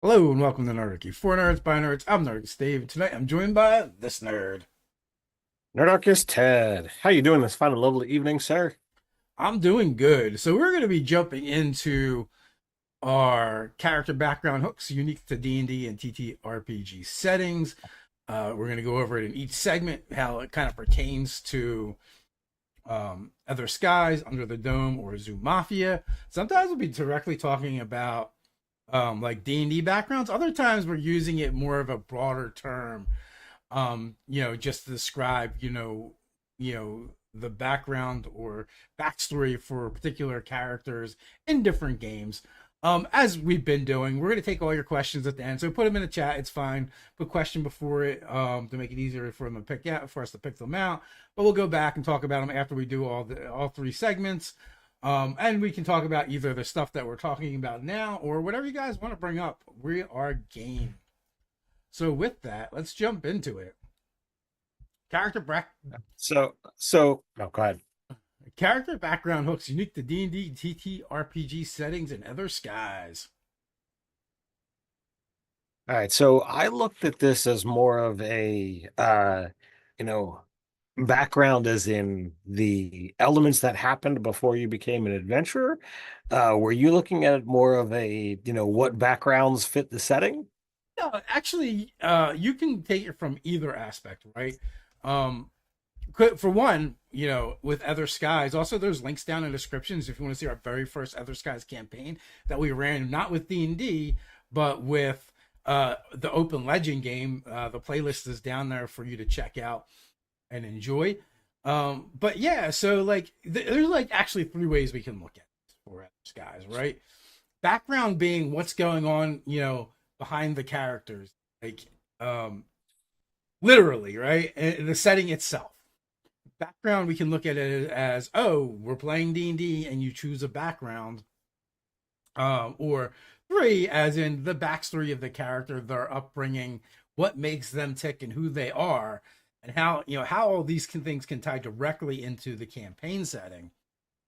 Hello and welcome to Nerdarchy. For nerds, by nerds, I'm Nerd Steve. Tonight I'm joined by this nerd. Nerdarchy Ted. How you doing this fine and lovely evening, sir? I'm doing good. So we're going to be jumping into our character background hooks unique to D&D and TTRPG settings. We're going to go over it in each segment, how it kind of pertains to Aether Skies, Under the Dome, or Zoo Mafia. Sometimes we'll be directly talking about like D&D backgrounds. Other times we're using it more of a broader term, just to describe, the background or backstory for particular characters in different games. As we've been doing, we're going to take all your questions at the end. So put them in the chat. It's fine. Put question before it to make it easier for them to pick out, for us to pick them out. But we'll go back and talk about them after we do all three segments. And we can talk about either the stuff that we're talking about now or whatever you guys want to bring up. We are game. So with that, let's jump into it. Character back No, go ahead. Character background hooks unique to D&D, TTRPG settings, and Aether Skies. All right, so I looked at this as more of a you know, background as in the elements that happened before you became an adventurer. Were you looking at it more of a, what backgrounds fit the setting? No, actually, you can take it from either aspect, right? Um, for one, with Aether Skies, also there's links down in descriptions if you want to see our very first Aether Skies campaign that we ran, not with D&D, but with the Open Legend game. The playlist is down there for you to check out and enjoy. But yeah, so like there's like actually three ways we can look at it for Aether Skies, right? Background being what's going on, behind the characters, like literally, right? And the setting itself. Background, we can look at it as, oh, we're playing D&D and you choose a background. Or three, as in the backstory of the character, their upbringing, what makes them tick and who they are, and how all these things can tie directly into the campaign setting.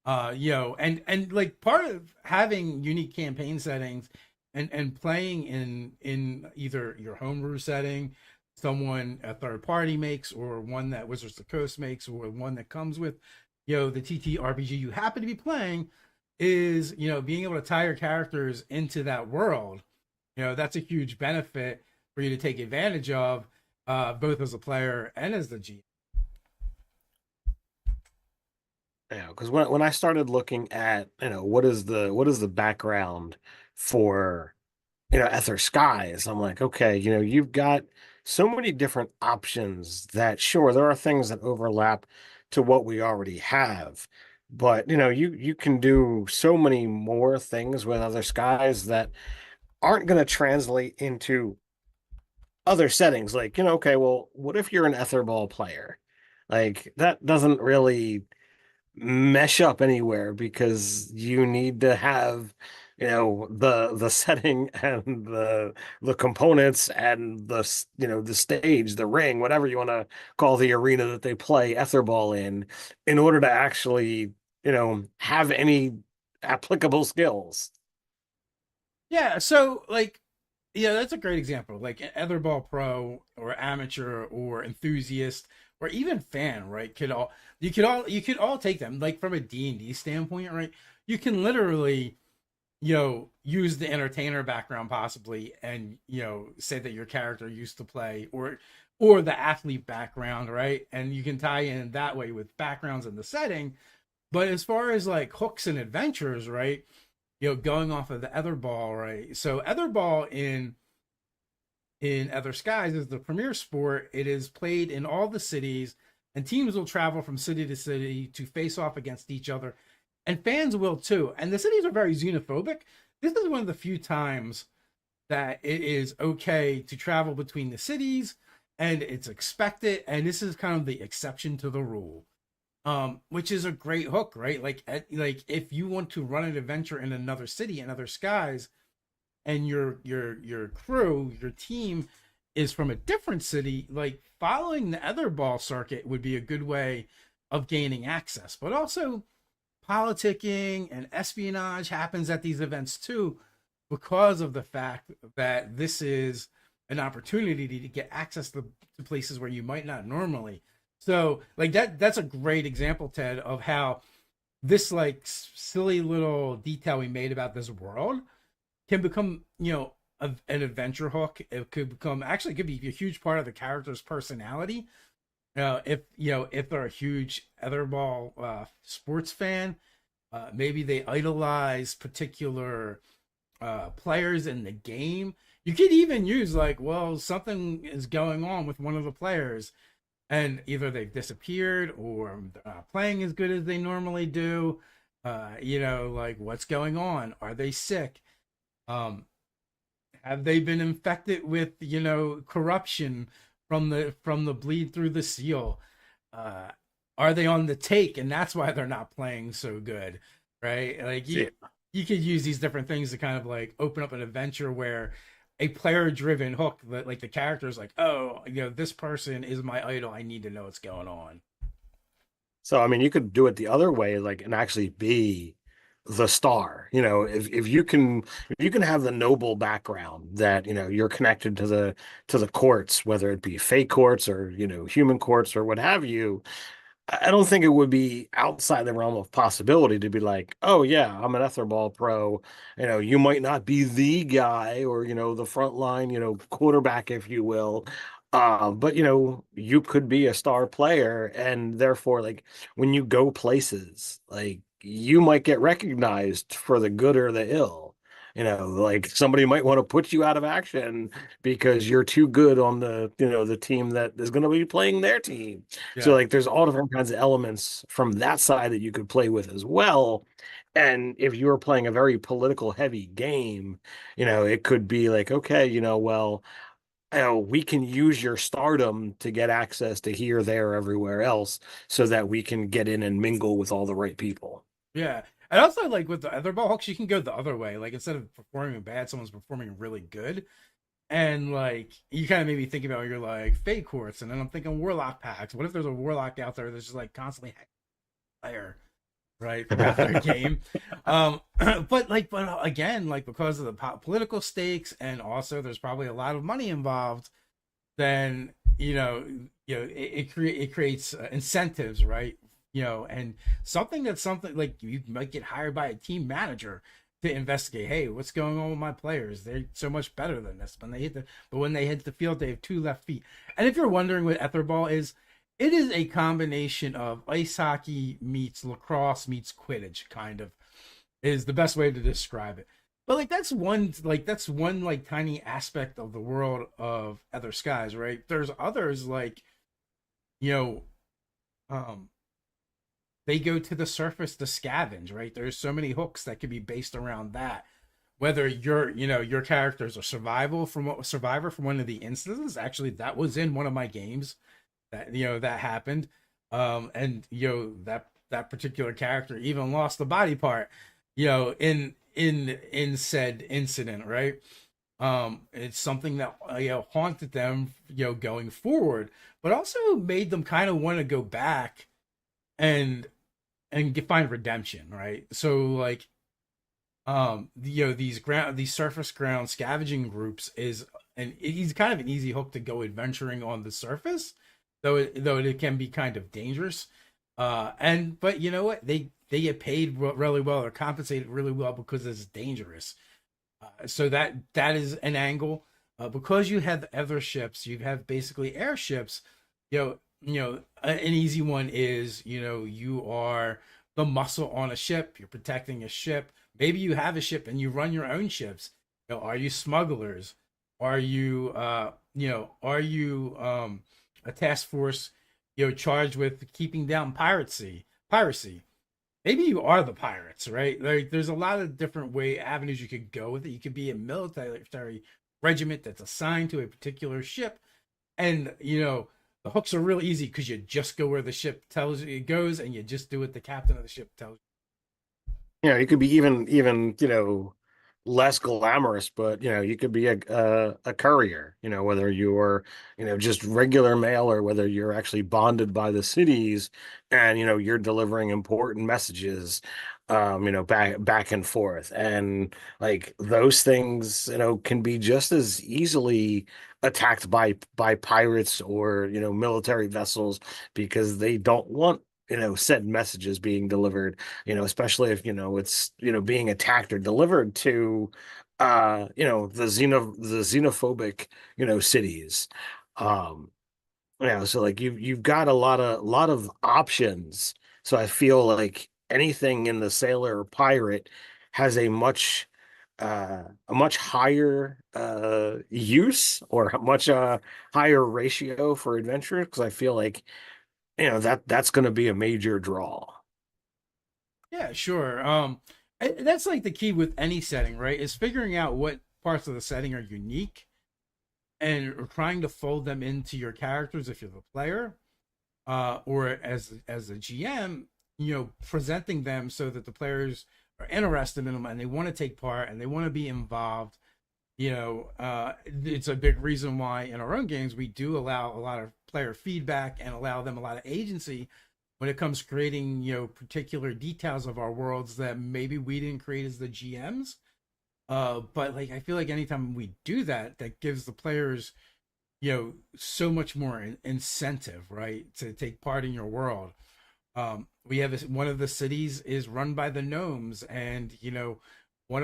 And like part of having unique campaign settings and playing in either your homebrew setting, someone a third party makes, or one that Wizards of the Coast makes, or one that comes with the TTRPG you happen to be playing, is being able to tie your characters into that world. That's a huge benefit for you to take advantage of, both as a player and as the GM. Yeah, because when I started looking at, what is the background for, Ether Skies, I'm like, okay, you've got so many different options that sure, there are things that overlap to what we already have. But you can do so many more things with Other Skies that aren't going to translate into other settings. Like, okay, well, what if you're an Etherball player? Like, that doesn't really mesh up anywhere because you need to have the setting and the components and the stage, the ring, whatever you want to call the arena that they play Etherball in order to actually have any applicable skills. Yeah, so like, yeah, that's a great example. Like an Etherball pro or amateur or enthusiast or even fan, right? You could all take them. Like from a D&D standpoint, right? You can literally, use the entertainer background possibly, and say that your character used to play, or the athlete background, right? And you can tie in that way with backgrounds in the setting. But as far as like hooks and adventures, right? Going off of the Etherball, right? So Etherball in Ether Skies is the premier sport. It is played in all the cities, and teams will travel from city to city to face off against each other, and fans will too. And the cities are very xenophobic. This is one of the few times that it is okay to travel between the cities, and it's expected. And this is kind of the exception to the rule, which is a great hook, right? Like if you want to run an adventure in another city, in Other Skies, and your crew, your team is from a different city, like following the Etherball circuit would be a good way of gaining access. But also politicking and espionage happens at these events too. because of the fact that this is an opportunity to get access to places where you might not normally. So like that's a great example, Ted, of how this like silly little detail we made about this world can become, an adventure hook. It could become, actually, it could be a huge part of the character's personality. If if they're a huge Etherball sports fan, maybe they idolize particular players in the game. You could even use like, well, something is going on with one of the players, and either they've disappeared or playing as good as they normally do. Like what's going on? Are they sick? Um, have they been infected with corruption from the bleed through the seal? Uh, are they on the take, and that's why they're not playing so good, right? Like you could use these different things to kind of like open up an adventure where a player driven hook that like the character is like, oh, this person is my idol, I need to know what's going on. So I mean, you could do it the other way, like, and actually be the star. If you can have the noble background that you're connected to the courts, whether it be fake courts or human courts or what have you. I don't think it would be outside the realm of possibility to be like, oh yeah, I'm an Etherball pro. You might not be the guy or the frontline, quarterback, if you will. But you could be a star player, and therefore, like when you go places, like you might get recognized for the good or the ill. Like somebody might want to put you out of action because you're too good on the team that is going to be playing their team. So Yeah. like there's all different kinds of elements from that side that you could play with as well. And if you were playing a very political heavy game, it could be like, okay, well, we can use your stardom to get access to here, there, everywhere else so that we can get in and mingle with all the right people. Yeah. And also, like with the other ball hooks, you can go the other way. Like instead of performing bad, someone's performing really good. And like you kind of made me think about, you're like fake courts, and then I'm thinking warlock packs. What if there's a warlock out there that's just like constantly hacking player, right, throughout their game? But again, like because of the political stakes, and also there's probably a lot of money involved, then it creates incentives, right? And something like you might get hired by a team manager to investigate. Hey, what's going on with my players? They're so much better than this. When they hit the field, they have two left feet. And if you're wondering what Etherball is, it is a combination of ice hockey meets lacrosse meets Quidditch, kind of is the best way to describe it. But like that's one like tiny aspect of the world of Other Skies, right? There's others like, you know, um they go to the surface to scavenge, right? There's so many hooks that could be based around that. Whether your character's a survivor from one of the instances. Actually, that was in one of my games that happened. And that particular character even lost the body part, in said incident, right? It's something that haunted them, going forward, but also made them kind of want to go back and find redemption, right? So like, these surface ground scavenging groups is, and he's kind of an easy hook to go adventuring on the surface, though it can be kind of dangerous. And but you know what, they get paid really well, or compensated really well, because it's dangerous. So that is an angle. Because you have other ships, you have basically airships. An easy one is, you are the muscle on a ship. You're protecting a ship. Maybe you have a ship and you run your own ships. Are you smugglers? Are you a task force, charged with keeping down Piracy. Maybe you are the pirates, right? Like, there's a lot of different avenues you could go with it. You could be a military regiment that's assigned to a particular ship, and the hooks are real easy because you just go where the ship tells you it goes, and you just do what the captain of the ship tells You could be even less glamorous, but you could be a courier, whether you're, just regular mail or whether you're actually bonded by the cities and you're delivering important messages back and forth. And like those things, can be just as easily attacked by pirates or, military vessels because they don't want said messages being delivered, especially if, it's, being attacked or delivered to, the xenophobic, cities. Um, so like you've got a lot of options. So I feel like anything in the sailor or pirate has a much higher use or a much higher ratio for adventure because I feel like that's going to be a major draw. Yeah, sure. That's like the key with any setting, right? Is figuring out what parts of the setting are unique and trying to fold them into your characters if you're the player, or as a GM, presenting them so that the players are interested in them and they want to take part and they want to be involved. It's a big reason why in our own games we do allow a lot of player feedback and allow them a lot of agency when it comes to creating particular details of our worlds that maybe we didn't create as the GMs. But like I feel like anytime we do that, that gives the players so much more incentive, right, to take part in your world. We have one of the cities is run by the gnomes, and one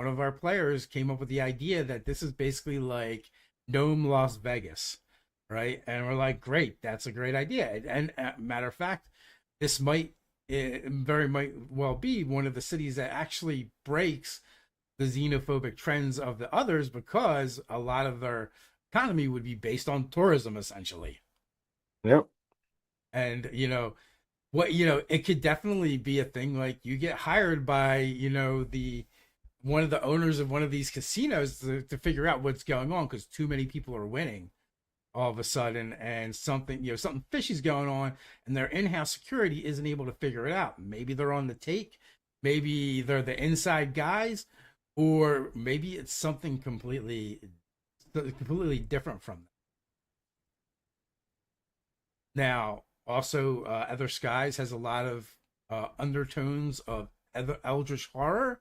of our players came up with the idea that this is basically like gnome Las Vegas, right? And we're like, great, that's a great idea. And matter of fact, this might well be one of the cities that actually breaks the xenophobic trends of the others because a lot of their economy would be based on tourism essentially. Yep. And it could definitely be a thing like you get hired by the one of the owners of one of these casinos to figure out what's going on because too many people are winning all of a sudden and something fishy's going on and their in-house security isn't able to figure it out. Maybe they're on the take, maybe they're the inside guys, or maybe it's something completely different from them. Now also Aether Skies has a lot of undertones of eldritch horror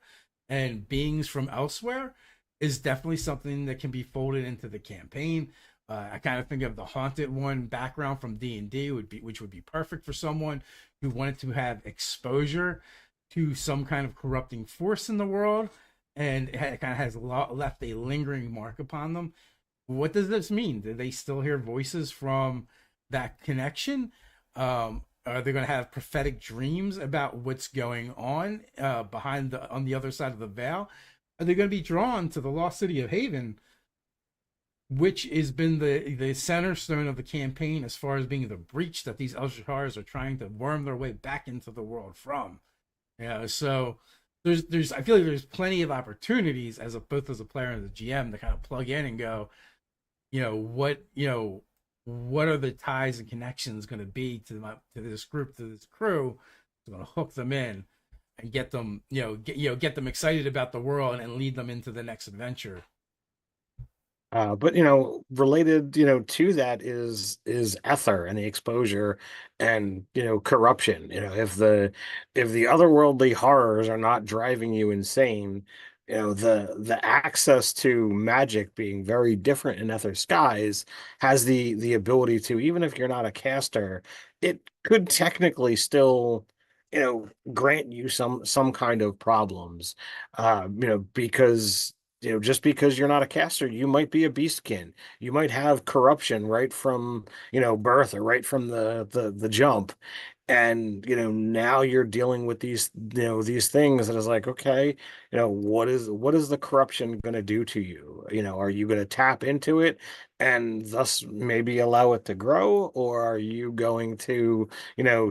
and beings from elsewhere is definitely something that can be folded into the campaign. I kind of think of the haunted one background from D&D which would be perfect for someone who wanted to have exposure to some kind of corrupting force in the world, and it kind of has left a lingering mark upon them. What does this mean? Do they still hear voices from that connection? Are they going to have prophetic dreams about what's going on on the other side of the veil? Are they going to be drawn to the lost city of Haven, which has been the center stone of the campaign as far as being the breach that these Elshars are trying to worm their way back into the world from? So there's I feel like there's plenty of opportunities both as a player and as a GM to kind of plug in and go, what are the ties and connections going to be to this group, to this crew? It's going to hook them in and get them get them excited about the world and lead them into the next adventure. But related, to that is ether and the exposure and corruption. If the otherworldly horrors are not driving you insane, the access to magic being very different in Ether Skies has the ability to, even if you're not a caster, it could technically still grant you some kind of problems. Because just because you're not a caster, you might be a beastkin. You might have corruption right from, birth or right from the jump. And, now you're dealing with these things that is like, okay, what is the corruption going to do to you? Are you going to tap into it and thus maybe allow it to grow, or are you going to,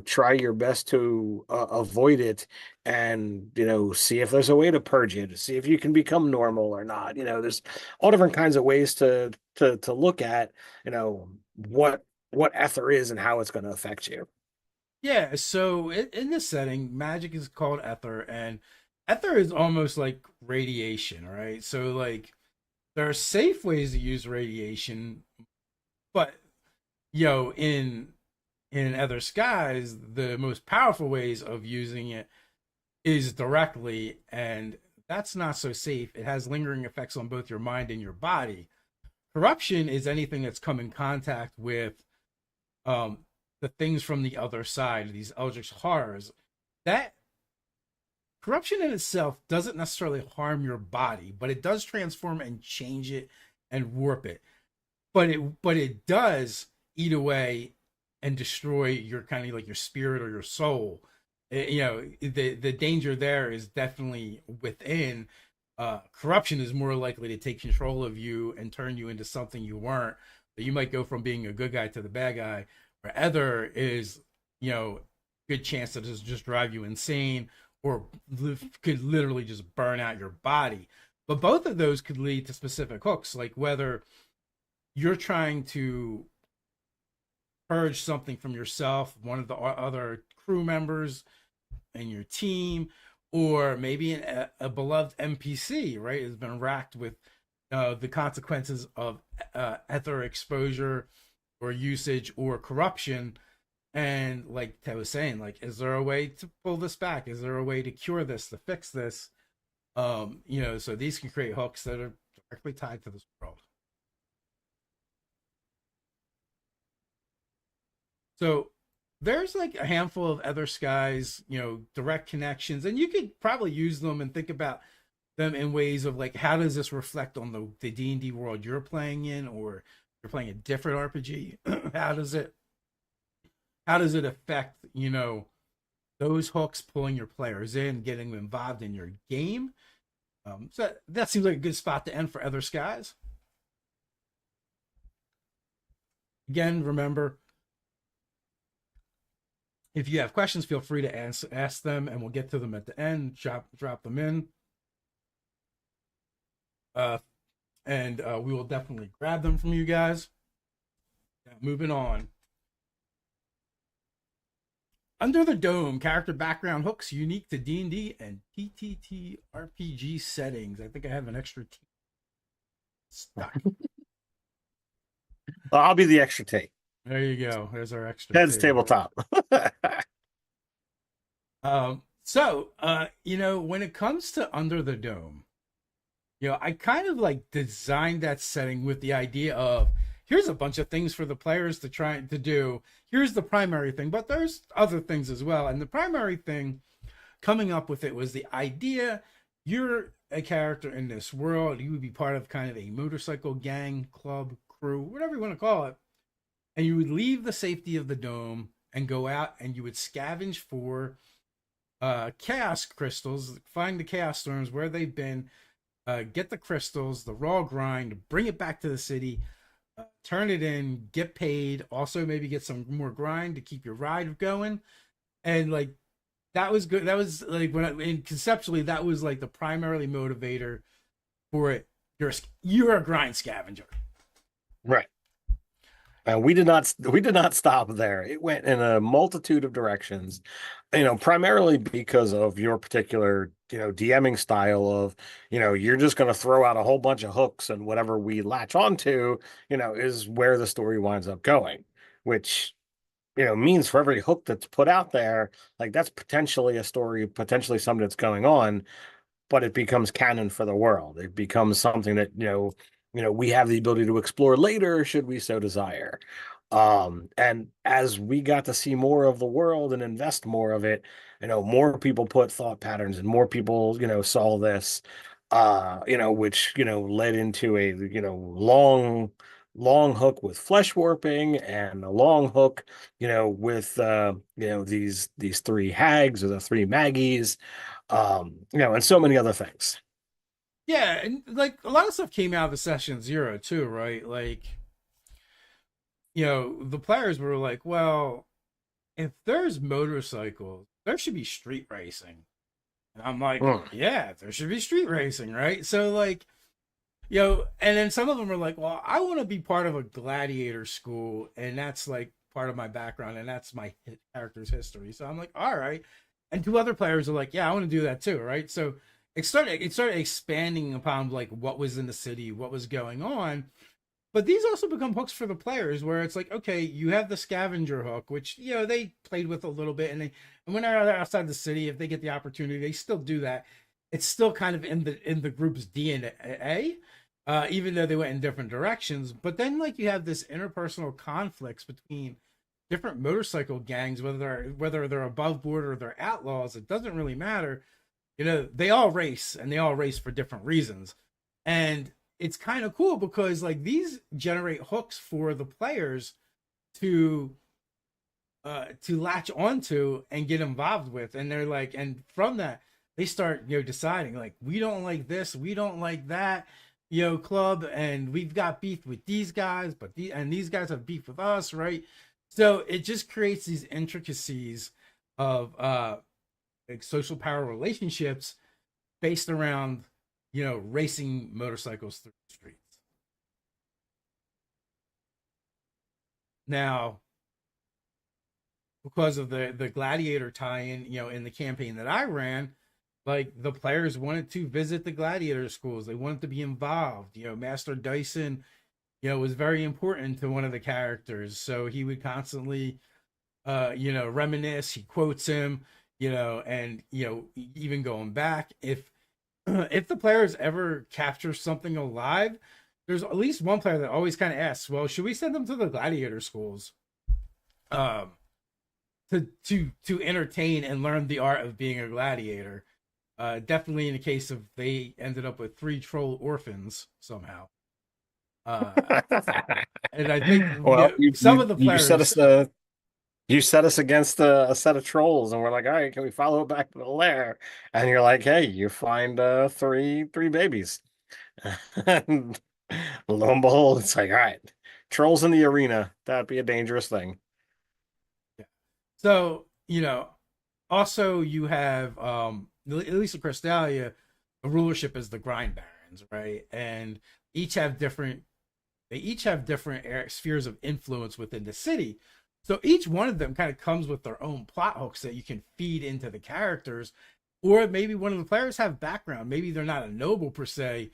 try your best to avoid it and see if there's a way to purge it, see if you can become normal or not. There's all different kinds of ways to look at what ether is and how it's going to affect you. Yeah, so in this setting, magic is called ether, and Ether is almost like radiation, right? So like there are safe ways to use radiation, but in Other Skies, the most powerful ways of using it is directly, and that's not so safe. It has lingering effects on both your mind and your body. Corruption is anything that's come in contact with um, the things from the other side, these eldritch horrors. That corruption in itself doesn't necessarily harm your body, but it does transform and change it and warp it. But it does eat away and destroy your kind of like your spirit or your soul. The danger there is definitely within. Corruption is more likely to take control of you and turn you into something you weren't. But you might go from being a good guy to the bad guy. Where Ether is, good chance that it just drive you insane or could literally just burn out your body. But both of those could lead to specific hooks, like whether you're trying to purge something from yourself, one of the other crew members and your team, or maybe a beloved NPC, right, has been racked with the consequences of ether exposure or usage or corruption. And like Ted was saying, like, is there a way to pull this back? Is there a way to cure this, to fix this? So these can create hooks that are directly tied to this world. So there's like a handful of Other Skies, direct connections, and you could probably use them and think about them in ways of like, how does this reflect on the D&D world you're playing in, or you're playing a different RPG? How does it affect, those hooks pulling your players in, getting them involved in your game? So that seems like a good spot to end for Other Skies. Again, remember, if you have questions, feel free to ask them, and we'll get to them at the end. Drop them in, and we will definitely grab them from you guys. Now, moving on. Under the Dome, character background hooks unique to D&D and TTRPG settings. I think I have an extra T stuck. I'll be the extra T. There you go. There's our extra Ted's T. tabletop. When it comes to Under the Dome, I kind of like designed that setting with the idea of, here's a bunch of things for the players to try to do. Here's the primary thing, but there's other things as well. And the primary thing coming up with it was the idea, you're a character in this world. You would be part of kind of a motorcycle gang, club, crew, whatever you want to call it. And you would leave the safety of the dome and go out, and you would scavenge for chaos crystals, find the chaos storms where they've been, get the crystals, the raw grind, bring it back to the city, turn it in, get paid, also maybe get some more grind to keep your ride going. And like, that was good. That was like, and conceptually, that was like the primarily motivator for it. You're a grind scavenger, right? And we did not stop there. It went in a multitude of directions, primarily because of your particular, DMing style of, you're just going to throw out a whole bunch of hooks, and whatever we latch onto, is where the story winds up going, which, means for every hook that's put out there, like, that's potentially a story, potentially something that's going on, but it becomes canon for the world. It becomes something that, we have the ability to explore later, should we so desire. And as we got to see more of the world and invest more of it, more people put thought patterns, and more people, saw this, which, led into a, long hook with flesh warping, and a long hook, with, these three hags, or the three Maggies, and so many other things. Yeah, and like a lot of stuff came out of the session zero too, right? Like, the players were like, well, if there's motorcycles, there should be street racing. And I'm like, yeah, there should be street racing, right? So like, and then some of them were like, well, I want to be part of a gladiator school, and that's like part of my background, and that's my character's history. So I'm like, all right. and two other players are like, yeah, I want to do that too, right? So it started expanding upon like what was in the city, what was going on. But these also become hooks for the players, where it's like, okay, you have the scavenger hook, which they played with a little bit, and when they're outside the city, if they get the opportunity, they still do that. It's still kind of in the group's DNA, even though they went in different directions. But then, like, you have this interpersonal conflicts between different motorcycle gangs, whether they're above board or they're outlaws. It doesn't really matter. They all race, and they all race for different reasons, and it's kind of cool because like these generate hooks for the players to latch onto and get involved with, and they're like, and from that they start deciding like, we don't like this, we don't like that, club, and we've got beef with these guys, but these guys have beef with us, right? So it just creates these intricacies of like social power relationships based around racing motorcycles through the streets. Now, because of the gladiator tie-in, in the campaign that I ran, like the players wanted to visit the gladiator schools. They wanted to be involved. Master Dyson, was very important to one of the characters, so he would constantly, reminisce. He quotes him, and even going back, if the players ever capture something alive, there's at least one player that always kind of asks, "Well, should we send them to the gladiator schools, um, to entertain and learn the art of being a gladiator?" Definitely in the case of they ended up with 3 troll orphans somehow, uh, and I think Well, some of the you set players. us against a set of trolls, and we're like, all right, can we follow it back to the lair? And you're like, hey, you find three babies. And lo and behold, it's like, all right, trolls in the arena. That'd be a dangerous thing. Yeah. So also you have at least in Crystallia, the rulership is the grind barons, right? And each have different they each have different spheres of influence within the city. So each one of them kind of comes with their own plot hooks that you can feed into the characters. Or maybe one of the players have background. Maybe they're not a noble per se,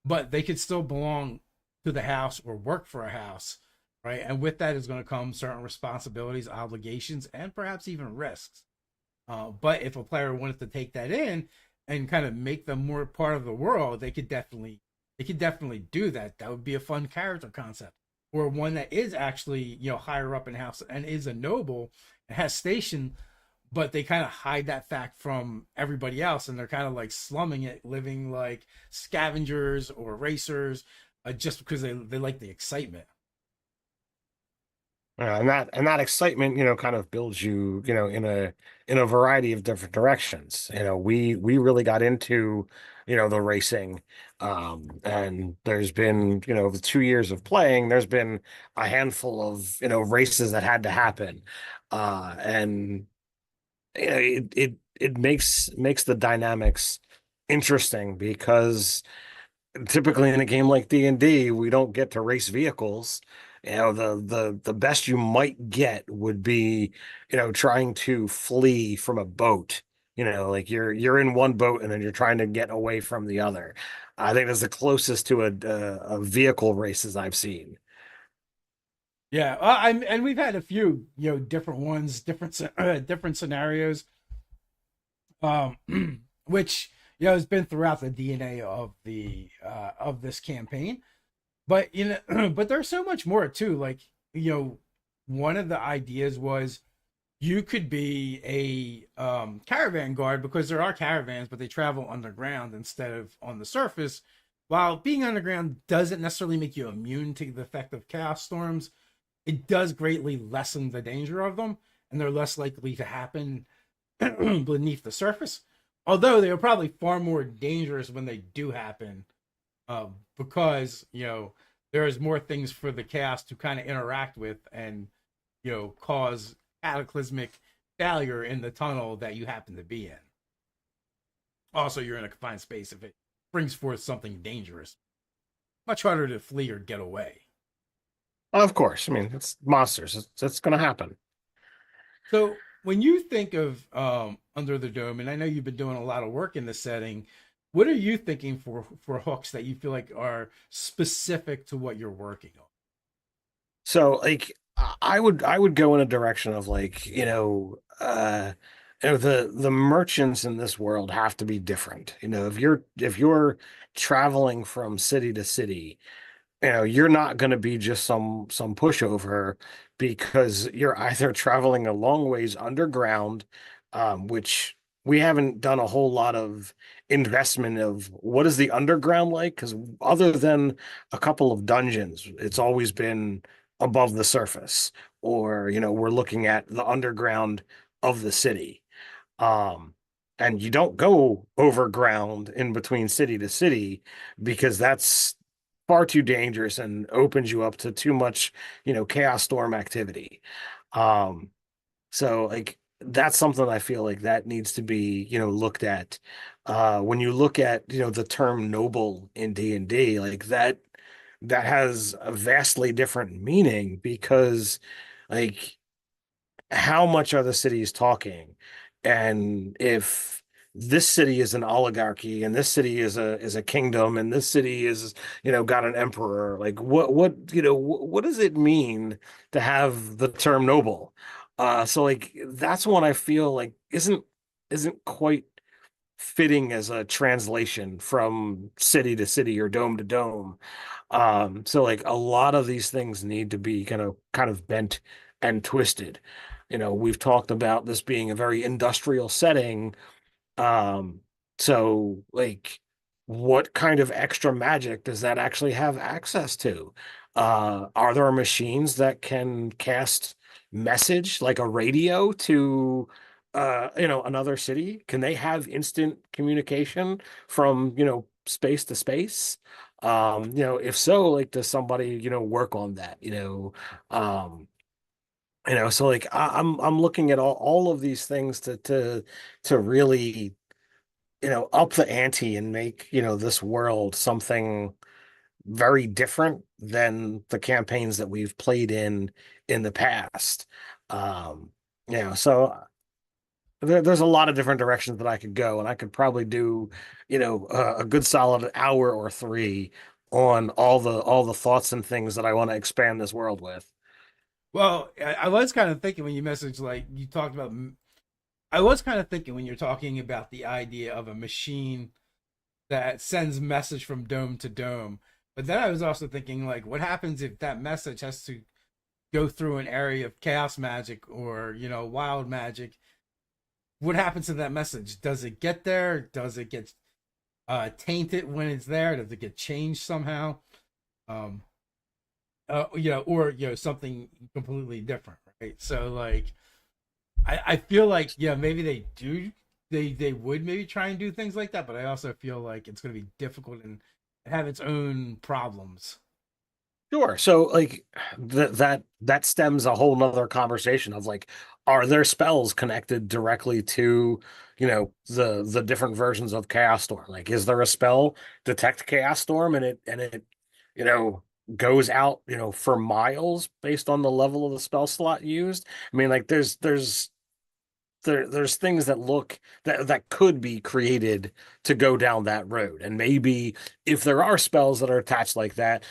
but they could still belong to the house or work for a house, right? And with that is going to come certain responsibilities, obligations, and perhaps even risks. But if a player wanted to take that in and kind of make them more part of the world, they could definitely do that. That would be a fun character concept, or one that is actually higher up in house and is a noble and has station, but they kind of hide that fact from everybody else, and they're kind of like slumming it, living like scavengers or racers, just because they like the excitement. And that excitement, kind of builds you, in a variety of different directions. We really got into, the racing. And there's been, the 2 years of playing, there's been a handful of, races that had to happen. And it makes the dynamics interesting because typically in a game like D&D, we don't get to race vehicles. The best you might get would be, trying to flee from a boat. Like you're in one boat and then you're trying to get away from the other. I think that's the closest to a vehicle races I've seen. Yeah, and we've had a few different ones, different scenarios, um, which has been throughout the DNA of this campaign. But but there's so much more too. Like one of the ideas was you could be a caravan guard, because there are caravans, but they travel underground instead of on the surface. While being underground doesn't necessarily make you immune to the effect of chaos storms, it does greatly lessen the danger of them, and they're less likely to happen beneath the surface. Although they are probably far more dangerous when they do happen, because there is more things for the cast to kind of interact with and cause cataclysmic failure in the tunnel that you happen to be in. Also, you're in a confined space. If it brings forth something dangerous, much harder to flee or get away. Of course, I mean it's monsters. It's going to happen. So when you think of Under the Dome, and I know you've been doing a lot of work in the setting, what are you thinking for hooks that you feel like are specific to what you're working on? So like I would go in a direction of like, the merchants in this world have to be different. If you're traveling from city to city, you're not going to be just some pushover because you're either traveling a long ways underground, which we haven't done a whole lot of investment of what is the underground like, because other than a couple of dungeons, it's always been above the surface, or we're looking at the underground of the city. Um, and you don't go overground in between city to city because that's far too dangerous and opens you up to too much, chaos storm activity. Um, so like that's something I feel like that needs to be, looked at. When you look at, the term noble in D&D, like that has a vastly different meaning because like how much are the cities talking? And if this city is an oligarchy and this city is a kingdom and this city is, got an emperor, like what does it mean to have the term noble? So like that's one I feel like isn't quite fitting as a translation from city to city or dome to dome. So like a lot of these things need to be kind of bent and twisted. We've talked about this being a very industrial setting. Um, so like what kind of extra magic does that actually have access to? Are there machines that can cast message like a radio to another city? Can they have instant communication from, space to space? If so, like does somebody, work on that? So like I'm looking at all of these things to really, up the ante and make, this world something very different than the campaigns that we've played in the past. Um, so there's a lot of different directions that I could go, and I could probably do, a good solid hour or three on all the thoughts and things that I want to expand this world with. Well, I was kind of thinking when you messaged, like you talked about, I was kind of thinking when you're talking about the idea of a machine that sends message from dome to dome. But then I was also thinking, like, what happens if that message has to go through an area of chaos magic or, wild magic? What happens to that message? Does it get there? Does it get tainted when it's there? Does it get changed somehow? Um, or something completely different, right? So like, I feel like maybe they do they would maybe try and do things like that, but I also feel like it's going to be difficult and have its own problems. Sure. So like that stems a whole nother conversation of like, are there spells connected directly to, the different versions of Chaos Storm? Like, is there a spell detect Chaos Storm and it, you know, goes out, for miles based on the level of the spell slot used? I mean, like there's things that look that could be created to go down that road. And maybe if there are spells that are attached like that,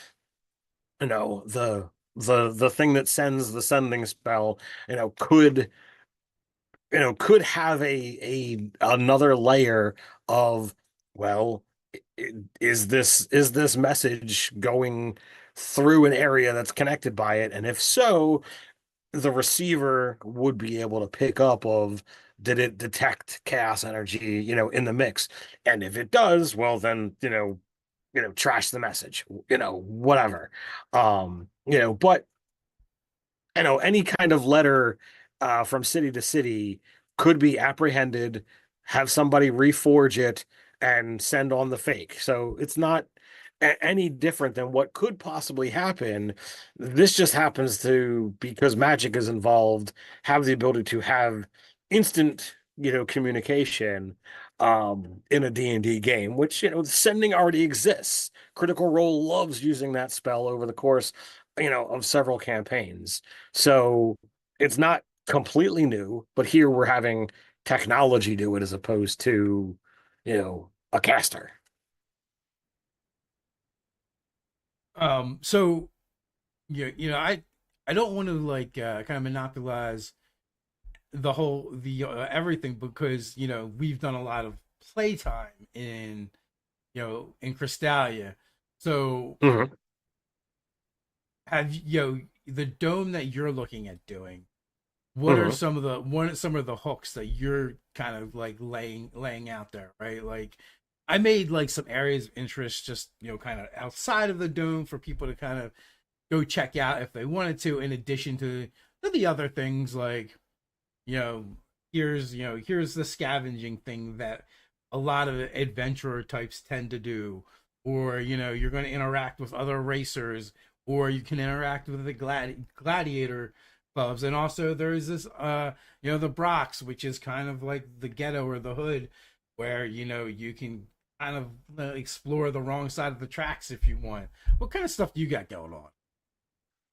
the thing that sends the sending spell, could have a another layer of, well, is this message going through an area that's connected by it? And if so, the receiver would be able to pick up of, did it detect chaos energy, in the mix? And if it does, well then, trash the message, whatever. But any kind of letter from city to city could be apprehended, have somebody reforge it, and send on the fake. So it's not any different than what could possibly happen. This just happens to, because magic is involved, have the ability to have instant, communication in a D&D game, which, sending already exists. Critical Role loves using that spell over the course, of several campaigns. So it's not completely new, but here we're having technology do it as opposed to, a caster. So I don't want to like kind of monopolize the everything because we've done a lot of playtime in Crystallia. So Mhm. have the dome that you're looking at doing? What are Mhm. some of the hooks that you're kind of like laying out there, right? Like I made like some areas of interest just kind of outside of the dome for people to kind of go check out if they wanted to, in addition to the other things like you know here's the scavenging thing that a lot of adventurer types tend to do, or you're going to interact with other racers, or you can interact with the gladiator clubs. And also there's this the Brox, which is kind of like the ghetto or the hood, where you can kind of explore the wrong side of the tracks if you want. What kind of stuff do you got going on?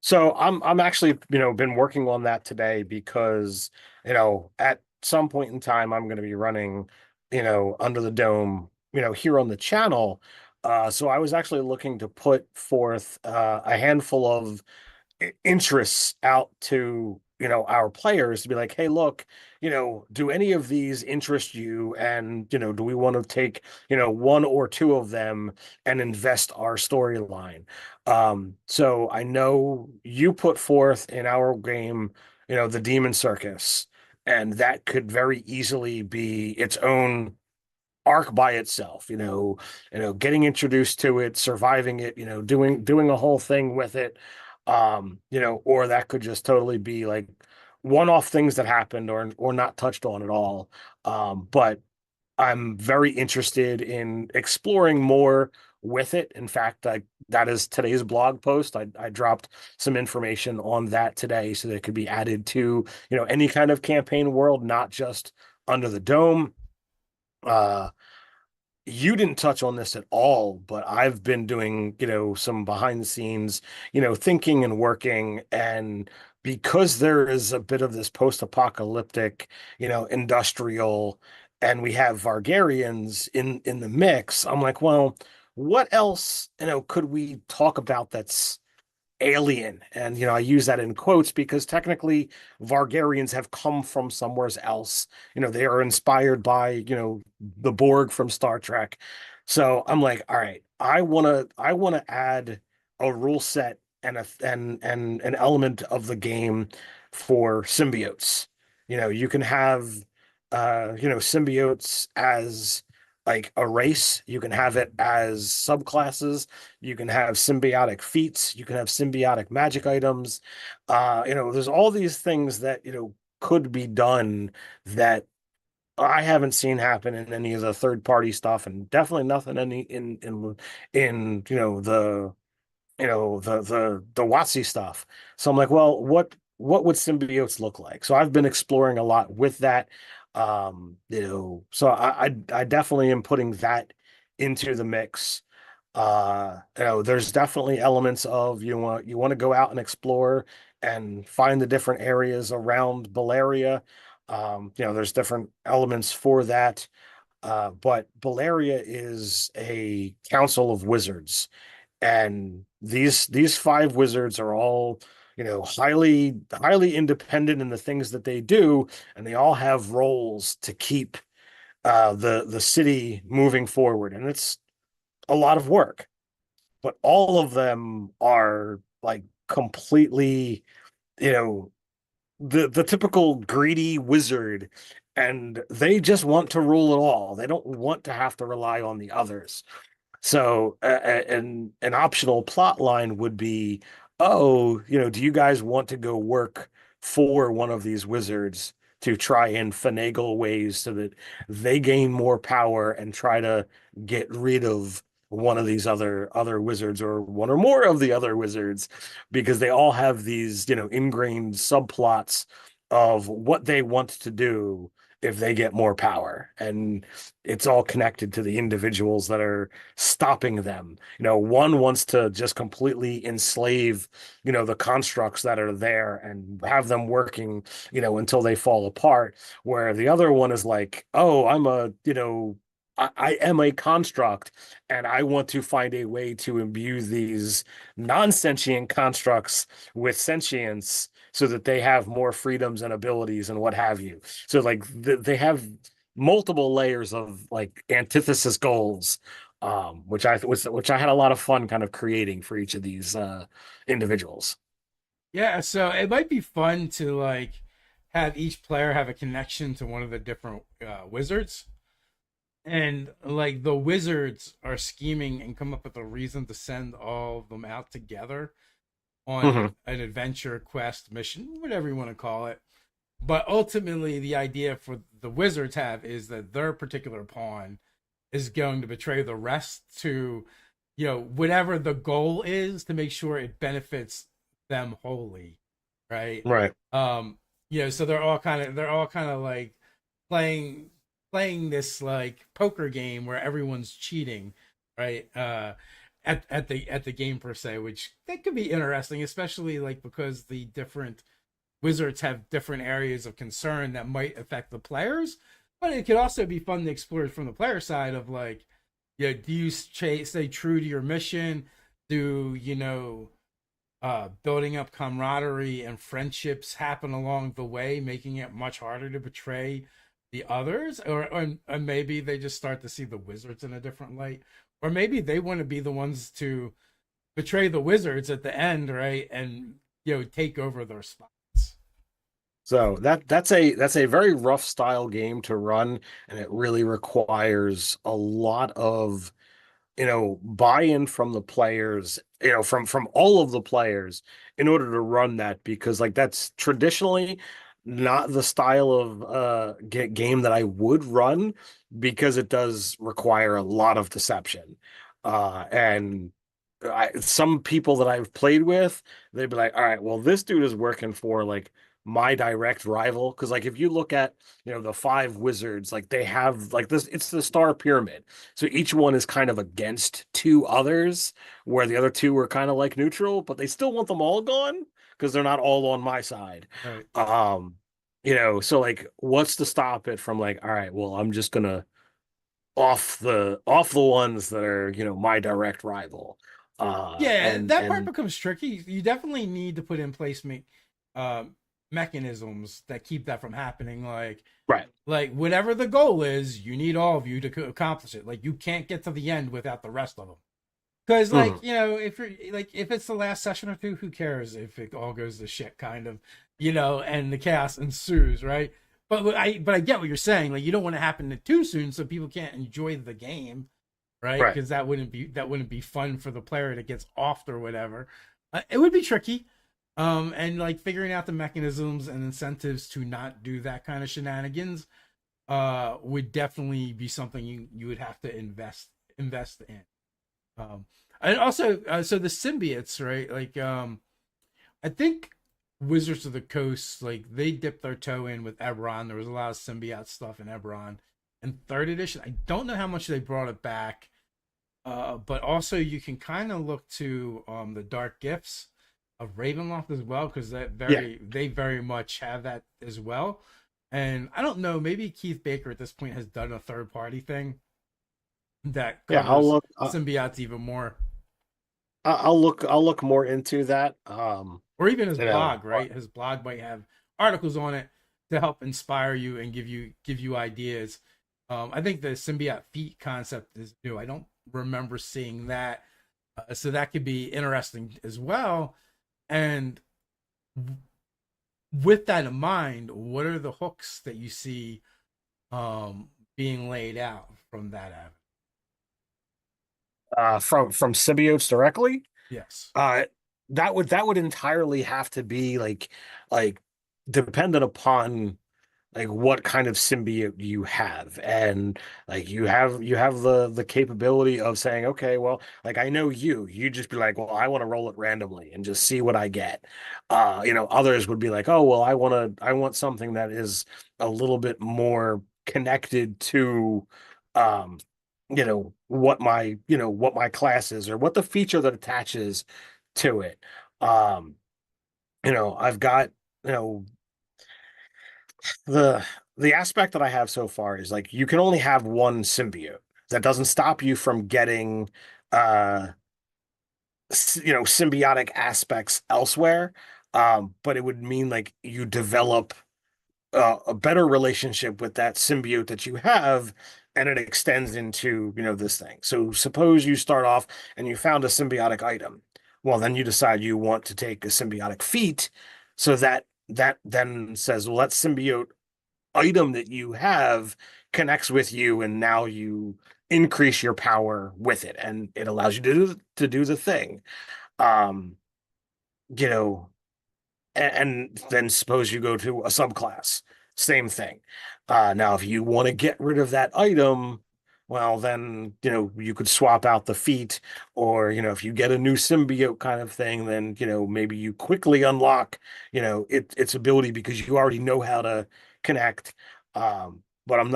So I'm actually, been working on that today because, at some point in time I'm going to be running, under the dome, here on the channel. So I was actually looking to put forth a handful of interests out to our players to be like, hey, look, do any of these interest you, and do we want to take one or two of them and invest our storyline. So I know you put forth in our game the Demon Circus, and that could very easily be its own arc by itself, getting introduced to it, surviving it, doing a whole thing with it. Or that could just totally be like one-off things that happened or not touched on at all. But I'm very interested in exploring more with it. In fact, that is today's blog post. I dropped some information on that today so that it could be added to, any kind of campaign world, not just Under the Dome. Uh, you didn't touch on this at all, but I've been doing, some behind the scenes, thinking and working. And because there is a bit of this post-apocalyptic, industrial, and we have Vargarians in the mix, I'm like, well, what else, could we talk about that's alien? And I use that in quotes because technically Vargarians have come from somewhere else. They are inspired by the Borg from Star Trek. So I'm like, all right, I want to add a rule set and and an element of the game for symbiotes. You can have symbiotes as like a race. You can have it as subclasses. You can have symbiotic feats. You can have symbiotic magic items. There's all these things that, could be done that I haven't seen happen in any of the third party stuff, and definitely nothing in the WotC stuff. So I'm like, well, what would symbiotes look like? So I've been exploring a lot with that. So I definitely am putting that into the mix. There's definitely elements of you want to go out and explore and find the different areas around Baleria. There's different elements for that. But Baleria is a council of wizards, and these five wizards are all highly independent in the things that they do, and they all have roles to keep the city moving forward, and it's a lot of work, but all of them are like completely you know the typical greedy wizard, and they just want to rule it all. They don't want to have to rely on the others. So, an optional plot line would be, oh, do you guys want to go work for one of these wizards to try and finagle ways so that they gain more power and try to get rid of one of these other wizards, or one or more of the other wizards, because they all have these, ingrained subplots of what they want to do, if they get more power. And it's all connected to the individuals that are stopping them. One wants to just completely enslave, the constructs that are there and have them working, until they fall apart, where the other one is like, oh, I am a construct, and I want to find a way to imbue these non-sentient constructs with sentience so that they have more freedoms and abilities and what have you. So like they have multiple layers of like antithesis goals, which I had a lot of fun kind of creating for each of these individuals. Yeah, so it might be fun to like have each player have a connection to one of the different wizards, and like the wizards are scheming and come up with a reason to send all of them out together on Hmm. an adventure, quest, mission, whatever you want to call it. But ultimately, the idea for the wizards have is that their particular pawn is going to betray the rest to, whatever the goal is to make sure it benefits them wholly, right? Right. Um, so they're all kind of like playing playing this like poker game where everyone's cheating, right? At the game per se, which that could be interesting, especially like because the different wizards have different areas of concern that might affect the players. But it could also be fun to explore from the player side of like, do you stay true to your mission? Do building up camaraderie and friendships happen along the way, making it much harder to betray the others, or maybe they just start to see the wizards in a different light, or maybe they want to be the ones to betray the wizards at the end, right, and take over their spots. So that's a very rough style game to run, and it really requires a lot of buy-in from the players, from all of the players in order to run that, because like that's traditionally not the style of game that I would run, because it does require a lot of deception. And some people that I've played with, they'd be like, all right, well, this dude is working for like my direct rival. Because like if you look at the five wizards, like they have like this, it's the star pyramid. So each one is kind of against two others, where the other two are kind of like neutral, but they still want them all gone because they're not all on my side. Right. Um, so like what's to stop it from like, all right, well, I'm just gonna off the ones that are, my direct rival. Yeah, And that part becomes tricky. You definitely need to put in place uh, mechanisms that keep that from happening. right. Like whatever the goal is, you need all of you to accomplish it. Like you can't get to the end without the rest of them. Because Mhm. if you're like if it's the last session or two, who cares if it all goes to shit, kind of, and the chaos ensues, right? But I get what you're saying. Like you don't want to happen too soon, so people can't enjoy the game, right? Right. Because that wouldn't be fun for the player that gets offed or whatever. It would be tricky, and like figuring out the mechanisms and incentives to not do that kind of shenanigans, would definitely be something you would have to invest in. Um, and also, so the symbiotes, right? Like, I think Wizards of the Coast, like they dipped their toe in with Eberron. There was a lot of symbiote stuff in Eberron. And third edition, I don't know how much they brought it back. But also you can kind of look to the Dark Gifts of Ravenloft as well, because Yeah. they very much have that as well. And I don't know, maybe Keith Baker at this point has done a third party thing that Yeah. I'll covers look. symbiotes even more, I'll look more into that. or even his You know, blog, right? His blog might have articles on it to help inspire you and give you ideas. I think the symbiote feet concept is new. I don't remember seeing that, so that could be interesting as well. And with that in mind, what are the hooks that you see being laid out from that avenue? from symbiotes directly. Yes. Uh, that would entirely have to be like dependent upon like what kind of symbiote you have. And like you have the capability of saying, okay, well, like I know you just be like, well, I want to roll it randomly and just see what I get. Others would be like, oh, well, I want something that is a little bit more connected to um what my class is or what the feature that attaches to it. Um, I've got, you know, the the aspect that I have so far is like you can only have one symbiote. That doesn't stop you from getting uh symbiotic aspects elsewhere. But it would mean like you develop a better relationship with that symbiote that you have, and it extends into, this thing. So suppose you start off and you found a symbiotic item. Well, then you decide you want to take a symbiotic feat, so that then says, well, that symbiote item that you have connects with you, and now you increase your power with it, and it allows you to do the thing. Um, you know, and then suppose you go to a subclass, same thing. Now, if you want to get rid of that item, well, then you could swap out the feat, or if you get a new symbiote kind of thing, then maybe you quickly unlock its ability because you already know how to connect. But I'm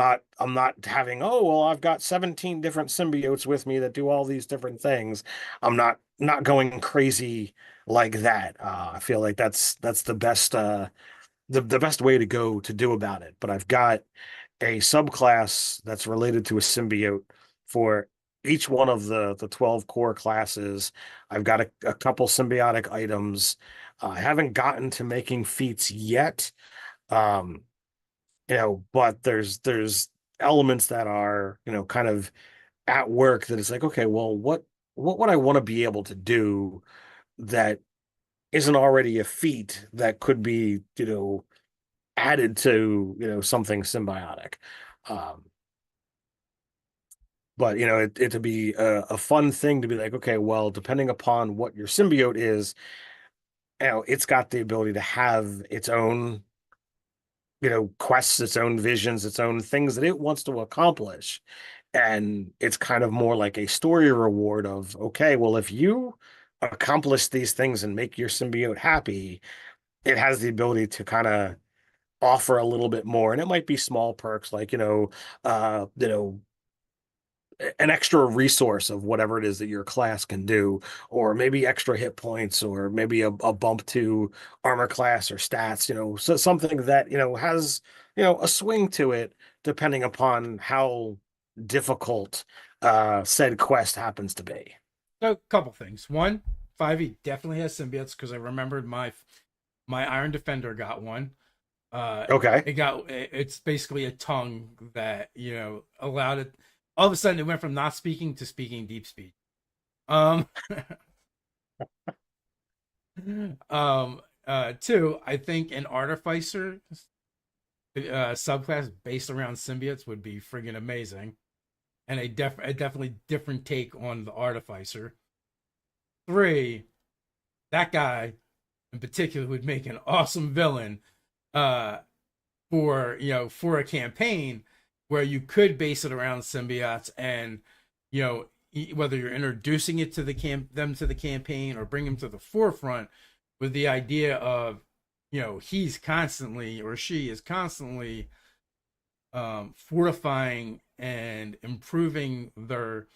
not having, oh well, I've got 17 different symbiotes with me that do all these different things. I'm not going crazy like that. I feel like that's the best way to go to do about it. But I've got a subclass that's related to a symbiote for each one of the 12 core classes. I've got a couple symbiotic items. I haven't gotten to making feats yet. Um, but there's elements that are, kind of at work that it's like, okay, well, what would I want to be able to do that isn't already a feat that could be, added to, something symbiotic. Um, but it to be a fun thing to be like, okay, well, depending upon what your symbiote is, it's got the ability to have its own, quests, its own visions, its own things that it wants to accomplish. And it's kind of more like a story reward of, okay, well, if you accomplish these things and make your symbiote happy, it has the ability to kind of offer a little bit more. And it might be small perks like, an extra resource of whatever it is that your class can do, or maybe extra hit points, or maybe a bump to armor class or stats, so something that, has, a swing to it depending upon how difficult said quest happens to be. So, a couple things. One, 5e definitely has symbiotes because I remembered my Iron Defender got one. Okay. It's basically a tongue that allowed it. All of a sudden, it went from not speaking to speaking deep speech. Um, Two, I think an artificer subclass based around symbiotes would be friggin' amazing, and a definitely different take on the artificer. Three, that guy in particular would make an awesome villain uh for a campaign where you could base it around symbiotes, and whether you're introducing it to the campaign or bring them to the forefront with the idea of he's constantly, or she is constantly, fortifying and improving their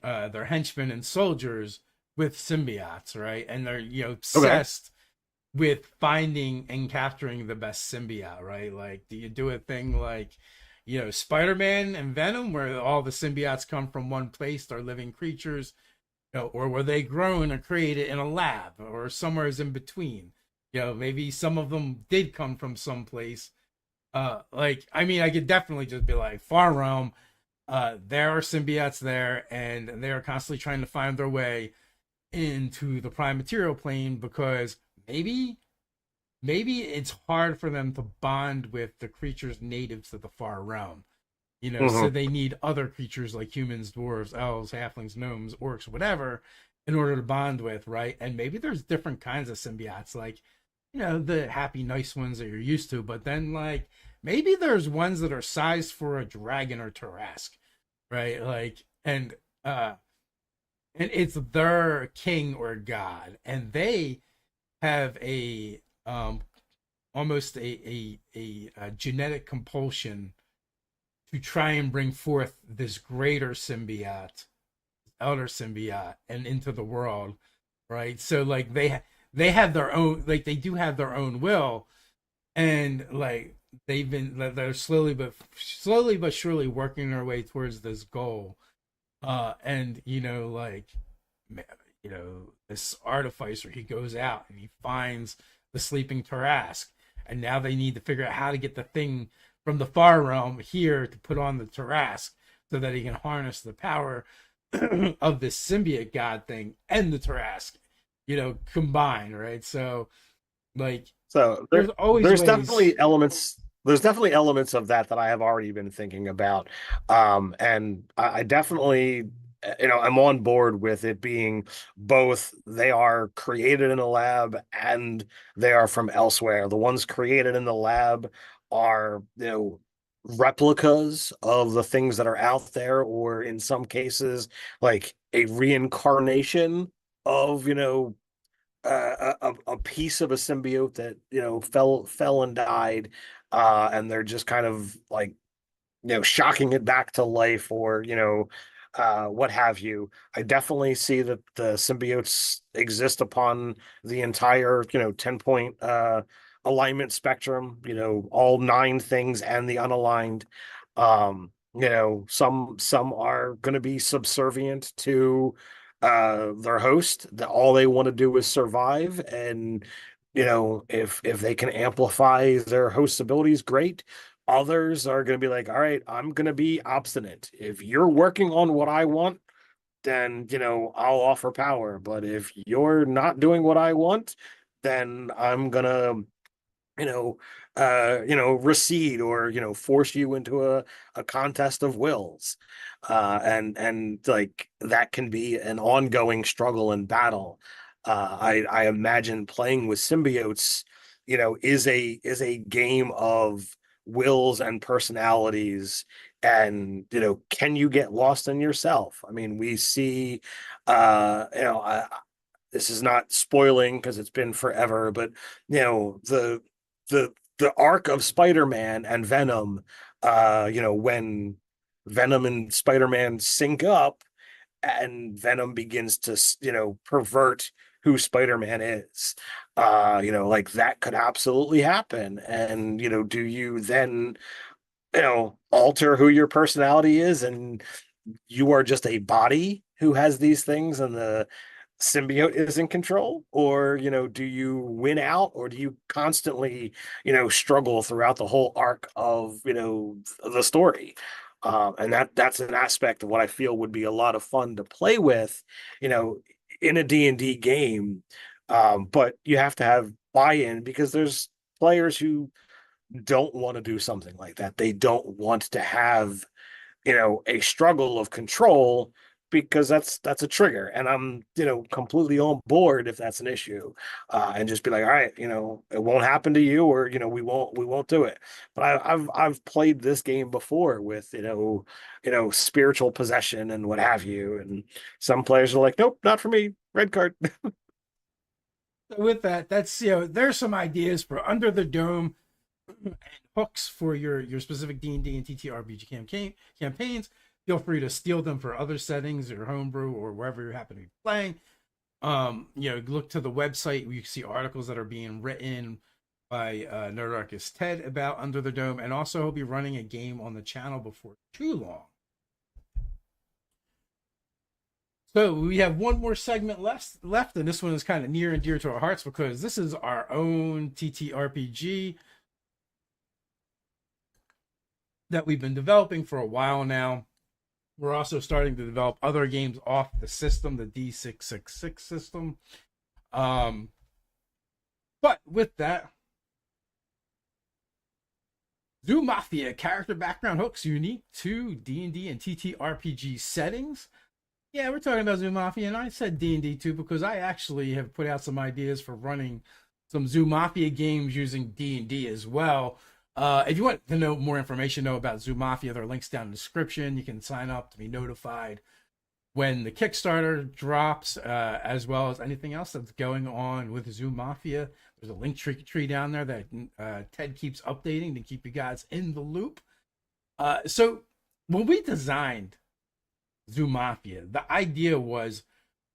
henchmen and soldiers with symbiotes, right? And they're Okay. obsessed with finding and capturing the best symbiote, right? Like, do you do a thing like, Spider-Man and Venom, where all the symbiotes come from one place, they're living creatures, or were they grown or created in a lab or somewhere in between? Maybe some of them did come from someplace. Like, I mean, I could definitely just be like, Far Realm, there are symbiotes there, and they are constantly trying to find their way into the prime material plane because maybe it's hard for them to bond with the creatures native to the far realm. So Hmm. they need other creatures like humans, dwarves, elves, halflings, gnomes, orcs, whatever, in order to bond with, right? And maybe there's different kinds of symbiotes, like the happy, nice ones that you're used to, but then like maybe there's ones that are sized for a dragon or Tarrasque, right? Uh and it's their king or god, and they have a almost a genetic compulsion to try and bring forth this greater symbiote, elder symbiote, and into the world, right? So like they have their own, like they do have their own will, and like they're slowly but surely working their way towards this goal. And this artificer, he goes out and he finds the sleeping Tarrasque, and now they need to figure out how to get the thing from the far realm here to put on the Tarrasque so that he can harness the power of this symbiote god thing and the Tarrasque, combined, right? So like So there's always there's ways. definitely elements of that that I have already been thinking about. And I definitely I'm on board with it being both they are created in a lab and they are from elsewhere. The ones created in the lab are, replicas of the things that are out there, or in some cases, like a reincarnation of, a piece of a symbiote that fell and died, and they're just kind of like shocking it back to life, or what have you. I definitely see that the symbiotes exist upon the entire 10-point alignment spectrum, all nine things and the unaligned. Some are going to be subservient to their host, that all they want to do is survive, and if they can amplify their host's abilities, great. Others are going to be like, all right, I'm going to be obstinate. If you're working on what I want, then I'll offer power, but if you're not doing what I want, then I'm gonna you know, recede, or force you into a contest of wills, and like that can be an ongoing struggle and battle. I imagine playing with symbiotes, is a game of wills and personalities, and can you get lost in yourself? I mean, we see, this is not spoiling because it's been forever, but the the arc of Spider-Man and Venom, when Venom and Spider-Man sync up, and Venom begins to pervert who Spider-Man is. Like that could absolutely happen. And do you then alter who your personality is, and you are just a body who has these things, and the symbiote is in control? Or do you win out, or do you constantly struggle throughout the whole arc of the story? And that's an aspect of what I feel would be a lot of fun to play with, you know in a D&D game. But you have to have buy-in, because there's players who don't want to do something like that. They don't want to have a struggle of control, because that's a trigger, and I'm completely on board if that's an issue. And just be like, all right, it won't happen to you, or we won't do it. But I've played this game before with spiritual possession and what have you, and some players are like, nope, not for me, red card. So with that, that's there's some ideas for Under the Dome and hooks for your specific D&D and TTRPG campaigns. Feel free to steal them for other settings or homebrew or wherever you happen to be playing. Look to the website where you can see articles that are being written by Nerdarchy Ted about Under the Dome, and also he'll be running a game on the channel before too long. So we have one more segment left, and this one is kind of near and dear to our hearts because this is our own TTRPG that we've been developing for a while now. We're also starting to develop other games off the system, the D666 system. But with that, Zoo Mafia character background hooks unique to D&D and TTRPG settings. Yeah, we're talking about Zoo Mafia, and I said D&D too because I actually have put out some ideas for running some Zoo Mafia games using D&D as well. If you want to know more information though about Zoo Mafia, there are links down in the description. You can sign up to be notified when the Kickstarter drops, as well as anything else that's going on with Zoo Mafia. There's a link tree down there that Ted keeps updating to keep you guys in the loop. So when we designed Zoo Mafia, the idea was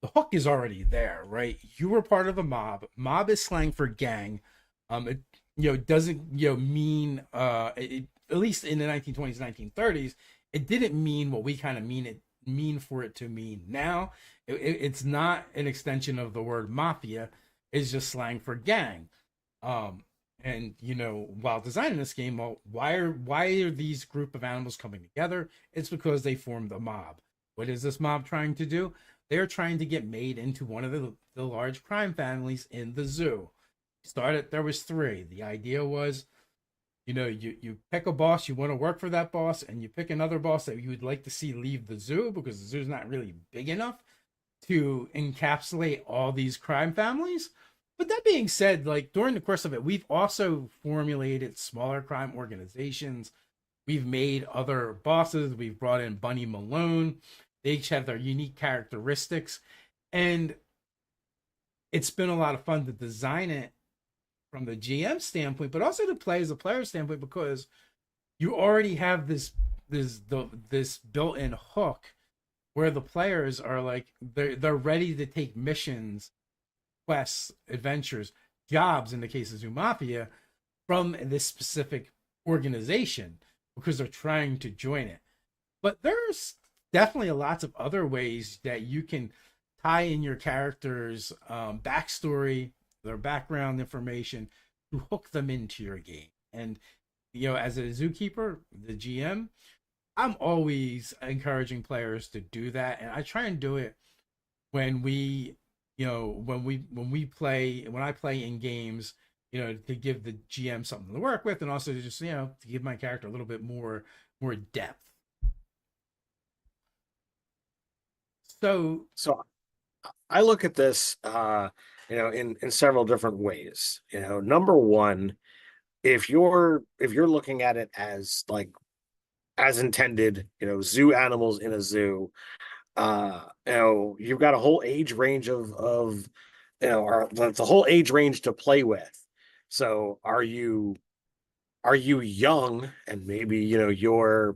the hook is already there, right? You were part of a mob. Mob is slang for gang. It doesn't mean at least in the 1920s, 1930s, it didn't mean what we kind of mean for it to mean now. It's not an extension of the word mafia. It's just slang for gang. And while designing this game, well, why are these group of animals coming together? It's because they formed a mob. What is this mob trying to do? They're trying to get made into one of the large crime families in the zoo. There was three. The idea was, you pick a boss, you want to work for that boss, and you pick another boss that you would like to see leave the zoo because the zoo's not really big enough to encapsulate all these crime families. But that being said, like during the course of it, we've also formulated smaller crime organizations. We've made other bosses. We've brought in Bunny Malone. They each have their unique characteristics. And it's been a lot of fun to design it from the GM standpoint, but also to play as a player standpoint, because you already have this built-in hook where the players are like they're ready to take missions, quests, adventures, jobs in the case of Zoo Mafia from this specific organization because they're trying to join it. But there's definitely lots of other ways that you can tie in your characters' backstory, their background information, to hook them into your game. And as a zookeeper, the GM, I'm always encouraging players to do that, and I try and do it when I play in games, to give the GM something to work with, and also to just to give my character a little bit more depth. So So I look at this, in several different ways. Number one, if you're looking at it as like as intended, zoo animals in a zoo, you've got a whole age range of or the whole age range to play with. So are you young and maybe you're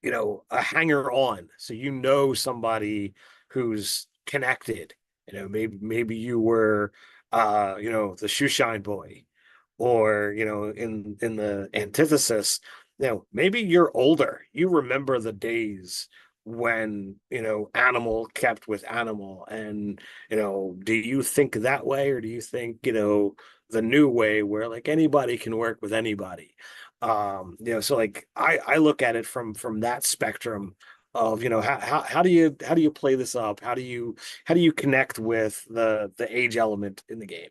a hanger on, so somebody who's connected. Maybe you were the shoe shine boy, or in the antithesis, maybe you're older, you remember the days when animal kept with animal. And do you think that way, or do you think the new way where like anybody can work with anybody? So like I look at it from that spectrum of how do you play this up, how do you connect with the age element in the game?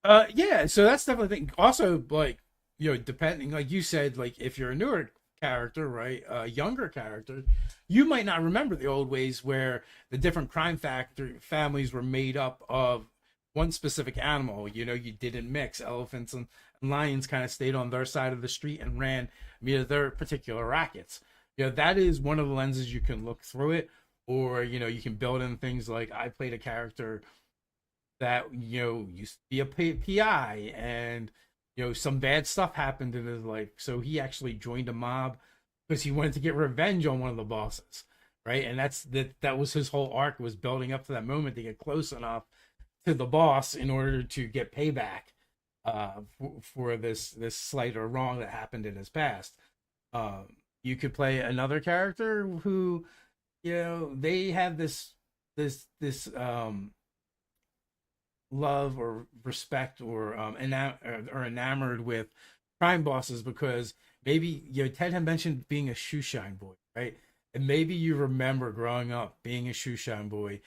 yeah, so that's definitely thing. Also, like, depending, like you said, like if you're a newer character, right, a younger character, you might not remember the old ways where the different crime factor families were made up of one specific animal. You didn't mix. Elephants and lions kind of stayed on their side of the street and ran, their particular rackets. That is one of the lenses you can look through it, or you can build in things like I played a character that used to be a PI, and some bad stuff happened in his life, so he actually joined a mob because he wanted to get revenge on one of the bosses, right? And that was his whole arc, was building up to that moment to get close enough to the boss in order to get payback for this slight or wrong that happened in his past. You could play another character who they have this love or respect, or or enamored with crime bosses because maybe Ted had mentioned being a shoe shine boy, right? And maybe you remember growing up being a shoe shine boy,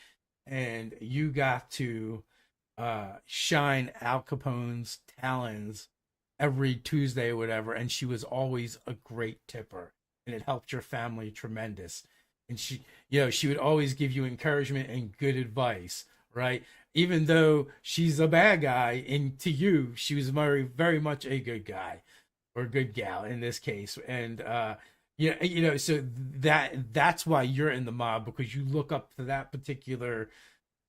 and you got to shine Al Capone's talons every Tuesday or whatever, and she was always a great tipper, and it helped your family tremendous. And she would always give you encouragement and good advice, right? Even though she's a bad guy, and to you, she was very much a good guy or good gal in this case. And so that's why you're in the mob, because you look up to that particular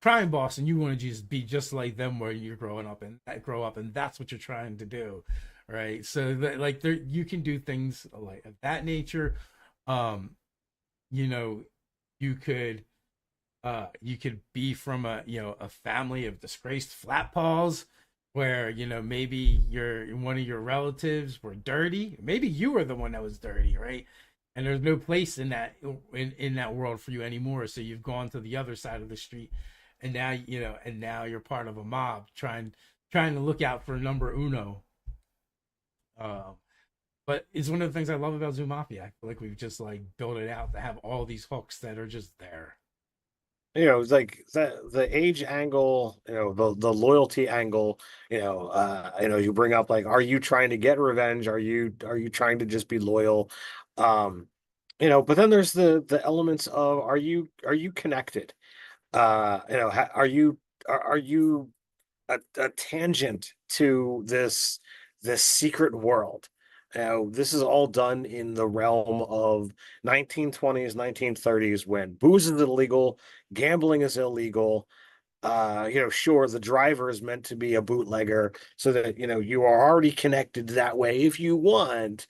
crime boss and you want to just be just like them where you're growing up and grow up, and that's what you're trying to do, right? So that, like, there you can do things like of that nature. um you know you could be from a family of disgraced flat paws, where maybe one of your relatives were dirty, maybe you were the one that was dirty, right? And there's no place in that world for you anymore, so you've gone to the other side of the street, and now you're part of a mob trying to look out for number uno. um but it's one of the things I love about Zoo Mafia. I feel like we've just like built it out to have all these hooks that are just there. It's like the age angle, the loyalty angle, you bring up like, are you trying to get revenge? Are you trying to just be loyal? Um, but then there's the elements of, are you connected? Are you a tangent to this secret world? This is all done in the realm of 1920s, 1930s, when booze is illegal, gambling is illegal. Sure, the driver is meant to be a bootlegger, so that you are already connected that way if you want.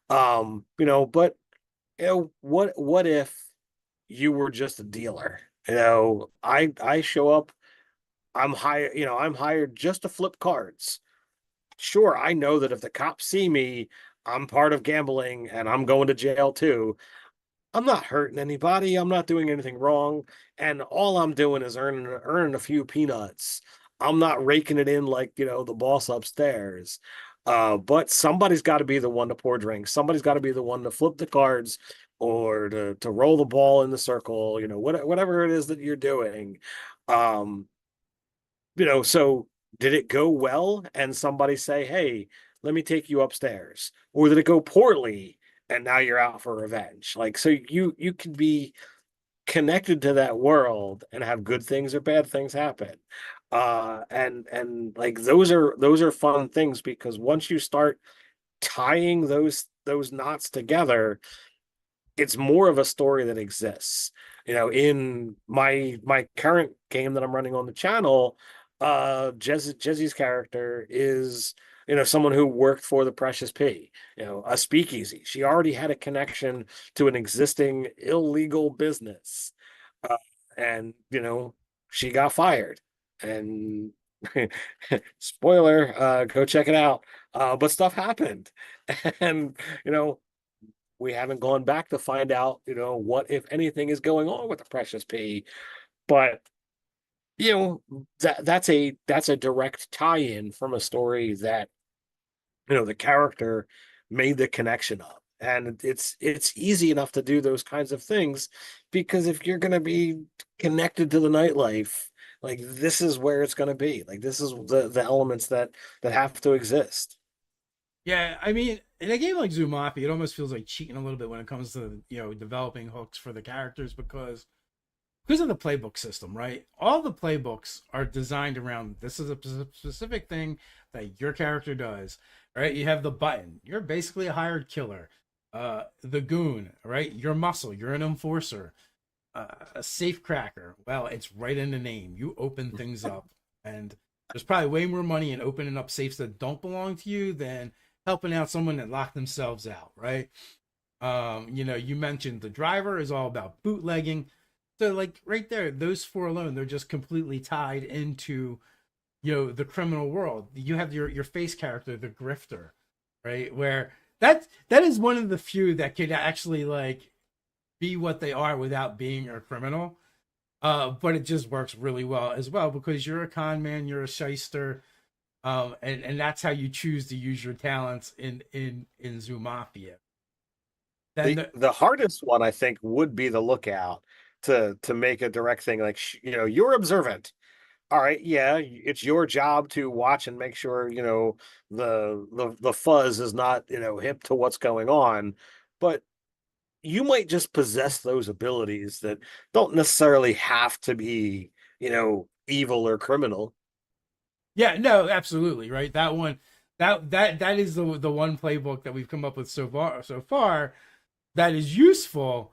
But what if you were just a dealer? I show up, I'm hired just to flip cards. Sure, I know that if the cops see me, I'm part of gambling and I'm going to jail too. I'm not hurting anybody. I'm not doing anything wrong, and all I'm doing is earning a few peanuts. I'm not raking it in like the boss upstairs. But somebody's got to be the one to pour drinks. Somebody's got to be the one to flip the cards or to roll the ball in the circle. Whatever it is that you're doing. Um, so did it go well and somebody say, hey, let me take you upstairs? Or did it go poorly and now you're out for revenge? Like, so you can be connected to that world and have good things or bad things happen. And like, those are fun things, because once you start tying those knots together, it's more of a story that exists. In my current game that I'm running on the channel, Jezzy's character is, someone who worked for the Precious P, a speakeasy. She already had a connection to an existing illegal business. Uh, and she got fired. And spoiler, go check it out. But stuff happened. And we haven't gone back to find out, what, if anything, is going on with the Precious P. But that's a direct tie-in from a story that the character made the connection of. And it's easy enough to do those kinds of things, because if you're going to be connected to the nightlife, like, this is where it's going to be. Like, this is the elements that have to exist. Yeah, I mean, in a game like Zoo Mafia, it almost feels like cheating a little bit when it comes to developing hooks for the characters, because of the playbook system, right? All the playbooks are designed around, this is a specific thing that your character does, right? You have the button, you're basically a hired killer. The goon, right? Your muscle, you're an enforcer. A safe cracker, well, it's right in the name. You open things up, and there's probably way more money in opening up safes that don't belong to you than helping out someone that locked themselves out, right? You mentioned the driver is all about bootlegging. So, like, right there, those four alone, they're just completely tied into the criminal world. You have your face character, the grifter, right? Where that is one of the few that could actually like be what they are without being a criminal. But it just works really well as well, because you're a con man, you're a shyster, and that's how you choose to use your talents in Zoo Mafia. Then The hardest one, I think, would be the lookout, to make a direct thing. Like, you're observant. All right, yeah, it's your job to watch and make sure the fuzz is not hip to what's going on. But you might just possess those abilities that don't necessarily have to be evil or criminal. Yeah, no, absolutely, right. That one, that is the one playbook that we've come up with so far that is useful.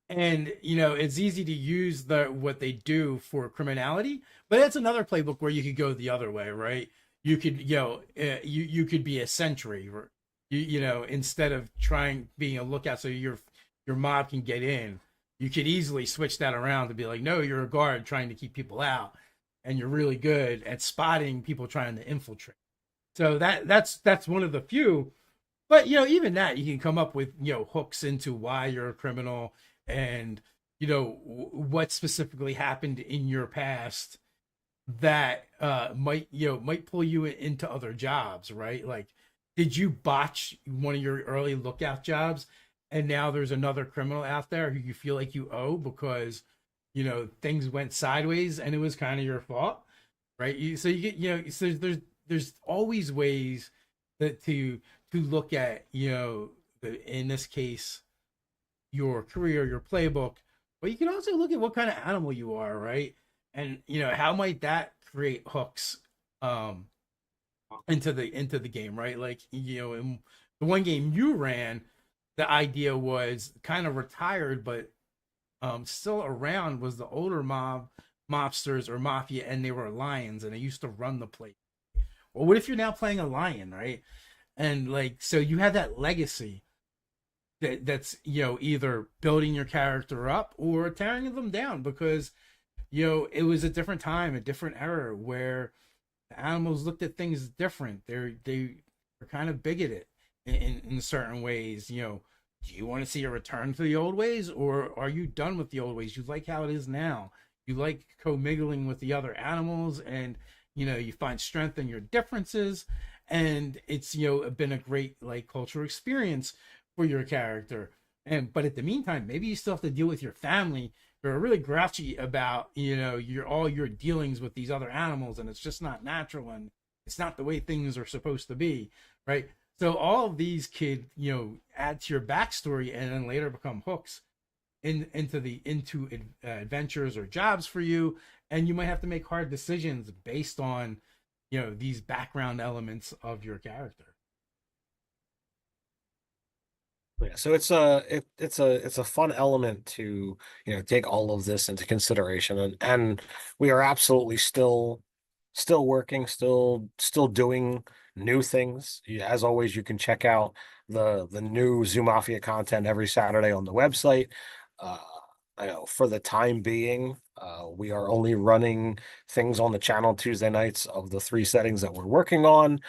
And it's easy to use the what they do for criminality, but it's another playbook where you could go the other way, right? You could you could be a sentry, or instead of trying being a lookout so your mob can get in, you could easily switch that around to be like, no, you're a guard trying to keep people out, and you're really good at spotting people trying to infiltrate. So that's one of the few. But even that, you can come up with hooks into why you're a criminal, and what specifically happened in your past that might pull you into other jobs, right? Like, did you botch one of your early lookout jobs, and now there's another criminal out there who you feel like you owe because things went sideways and it was kind of your fault, right? So you get so there's always ways that to look at in this case your career, your playbook, but you can also look at what kind of animal you are, right? And how might that create hooks um into the game, right? Like in the one game you ran, the idea was kind of retired but still around was the older mobsters or mafia, and they were lions and they used to run the place. Well, what if you're now playing a lion, right? And like, so you have that legacy that's either building your character up or tearing them down, because it was a different time, a different era where the animals looked at things different. They were kind of bigoted in certain ways. Do you want to see a return to the old ways, or are you done with the old ways? You like how it is now. You like commingling with the other animals, and you find strength in your differences, and it's been a great like cultural experience for your character. And but at the meantime, maybe you still have to deal with your family who are really grouchy about your all your dealings with these other animals, and it's just not natural, and it's not the way things are supposed to be, right? So all of these could add to your backstory and then later become hooks into adventures or jobs for you, and you might have to make hard decisions based on these background elements of your character. Yeah, so it's a fun element to take all of this into consideration, and we are absolutely still working, still doing new things. As always, you can check out the new Zoo Mafia content every Saturday on the website. Uh, for the time being, we are only running things on the channel Tuesday nights of the three settings that we're working on.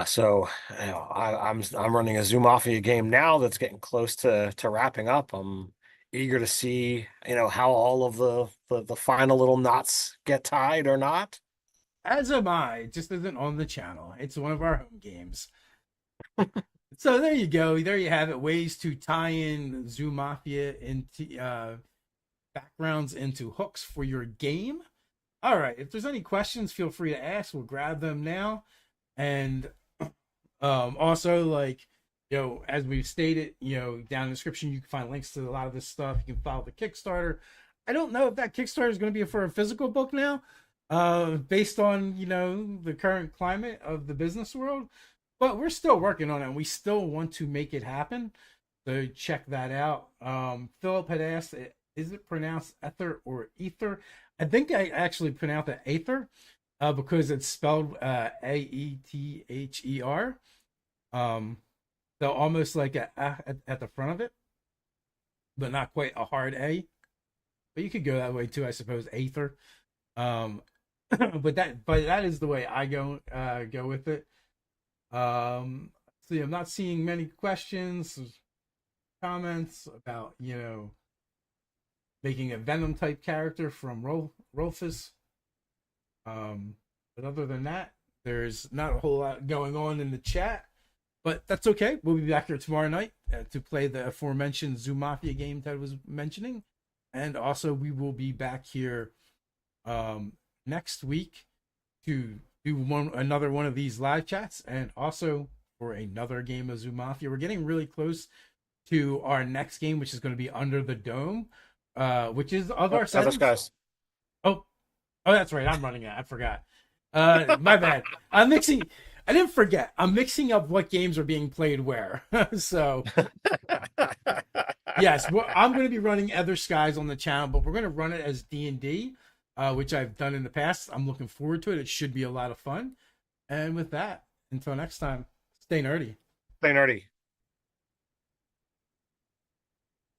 So I'm running a Zoo Mafia game now that's getting close to wrapping up. I'm eager to see how all of the final little knots get tied or not. As am I. It just isn't on the channel. It's one of our home games. So there you go. There you have it. Ways to tie in Zoo Mafia into backgrounds into hooks for your game. All right. If there's any questions, feel free to ask. We'll grab them now. And also, like, as we've stated, down in the description, you can find links to a lot of this stuff. You can follow the Kickstarter. I don't know if that Kickstarter is going to be for a physical book now, based on, the current climate of the business world, but we're still working on it, and we still want to make it happen. So check that out. Philip had asked, is it pronounced Ether or Ether? I think I actually pronounced it Aether, because it's spelled Aether. So almost like a at the front of it, but not quite a hard A. But you could go that way too, I suppose. Aether. But that is the way I go with it. See, I'm not seeing many questions, comments about making a Venom type character from Rolfus. But other than that, there's not a whole lot going on in the chat. But that's okay. We'll be back here tomorrow night to play the aforementioned Zoo Mafia game that I was mentioning. And also, we will be back here next week to do another one of these live chats, and also for another game of Zoo Mafia. We're getting really close to our next game, which is going to be Under the Dome, which is of our Aether settings. Skies. Oh, Oh, that's right. I'm running it. I forgot. My bad. I didn't forget. I'm mixing up what games are being played where. So yes, I'm going to be running Aether Skies on the channel, but we're going to run it as D&D, which I've done in the past. I'm looking forward to it. It should be a lot of fun. And with that, until next time, stay nerdy. Stay nerdy.